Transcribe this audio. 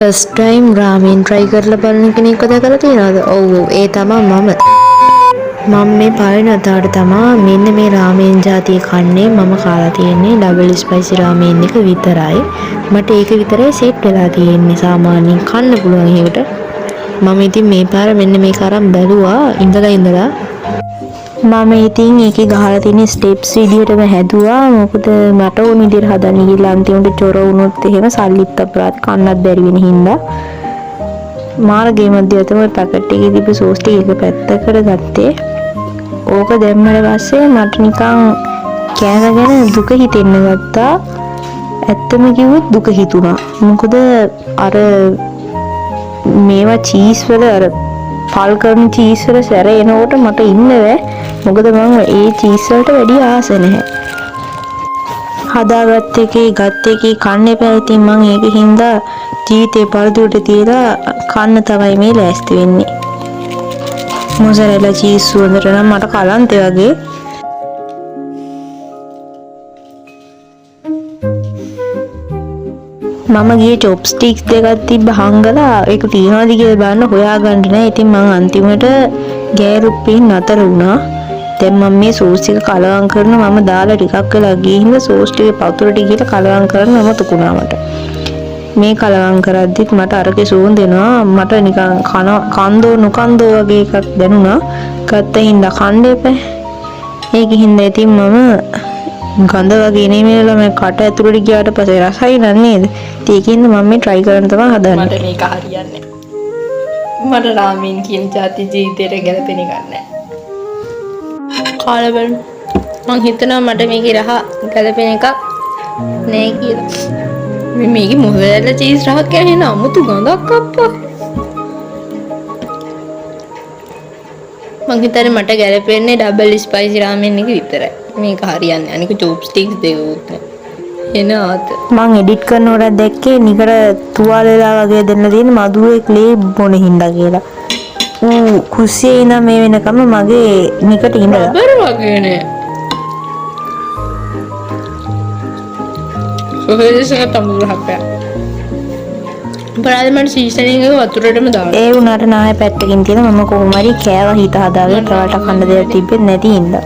First time රාමෙන් try කරලා බලන කෙනෙක්ව දැකලා තියෙනවද? ඔව් ඒ තමයි මම මේ පළවෙනි වතාවට තමයි මෙන්න මේ රාමෙන් ජාතිය කන්නේ. මම කාලා තියෙන්නේ ඩබල් ස්පයිසි රාමෙන් එක විතරයි. මට ඒක විතරයි සෙට් වෙලා තියෙන්නේ. සාමාන්‍යයෙන් කන්න පුළුවන් ඒකට. මම ඉතින් මේ පාර මෙන්න මේක අරන් බැලුවා ඉඳලා මම ඉතින් ඒකේ ගහලා තියෙන ස්ටෙප්ස් විදිහටම හැදුවා. මොකද මට ඕන විදිහට හදන්න ගිහලා අන්තිමට චොර වුණොත් එහෙම සල්ලිත් අපරාධ කන්නත් බැරි වෙන හින්දා මාර්ගයේ මැදදී තමයි පැකට් එකේ තිබ්බ සෝස් ටික එක පැත්තකට ගත්තේ. ඕක දැම්මම පස්සේ මට නිකන් කෑමගෙන දුක හිතෙන්න ගත්තා. ඇත්තම කිව්වොත් දුක හිතුණා. මොකද අර මේවා චීස් වල අර පල් කරන චීස් වල සැර එනකොට මට ඉන්න බෑ. මොකද මම ඒ චීස් වලට වැඩි ආස නැහැ. හදාගත්ත එකේ කන්න එපා. ඉතින් මම ඒක හින්දා ජීවිතේ පරදුරට තියලා කන්න තමයි මේ ලෑස්ති වෙන්නේ. මොසරෙලා චීස් සුවඳට නම් මට කලන්තේ වගේ. මම ගියේ චොප්ස්ටික්ස් දෙකක් තිබ්බ හංගලා ඒක තියනවාද කියලා බලන්න හොයාගන්න නෑ. ඉතින් මම අන්තිමට ගෑරුප්පෙන් නතර වුණා. දැන් මම මේ සෝස් එක කලවම් කරනවා. මම දාලා ටිකක් වෙලා ගිහින් සෝස් ටිකේ පතුරට ගිහලා කලවම් කරන්න අමතකුණා මට. මේ කලවම් කරද්දිත් මට අරකේ සුවඳ එනවා. මට නිකන් කන්දෝ නොකන්දෝ වගේ එකක් දැනුණා. ගත්ත හින්දා කන්න එපා. ඒක හින්දා ඉතින් මම ගඳ වගේ නෙමෙයිලා මම කට ඇතුළට ගියාට පස්සේ රසයි නන්නේද? ඒකින්ද මම මේ try කරන්න තමයි හදන්නේ. මට මේක හරියන්නේ. මට රාමෙන් කියන જાති ජීවිතේට ගැලපෙන එකක් නැහැ. කාලා බලන්න. මං හිතනවා මට මේකේ රහ ගැලපෙන එකක් නෑ කියලා. මේකේ මොහොතේ චීස් රහක් කියන්නේ අමුතු ගඳක් අප්පා. මං හිතන්නේ මට ගැලපෙන්නේ ඩබල් ස්පයිසි රාමෙන් එක විතරයි. මේක හරියන්නේ. අනික චොප්ස්ටික්ස් දෙවුත් නෑ. එන ආත. මං එඩිට් කරනකොට දැක්කේ නිකර තුවාල වෙලා වගේ දෙන්න තියෙන මදුවේ ක්ලේ බොන හින්දා කියලා. කුස්සියේ ඉඳන් මේ වෙනකම් මගේ නිකට ඉඳලා. රබර් වගේ නේ. සොහේසක තමුරු හප්පය. බරාදමට සීසනින් එක වතුරටම දාන්න. ඒ උනාට නාය පැත්තකින් තියෙන මම කොහොම හරි කෑවා හිත හදාගෙන තවට කන්න දෙයක් තිබෙන්නේ නැති හින්දා.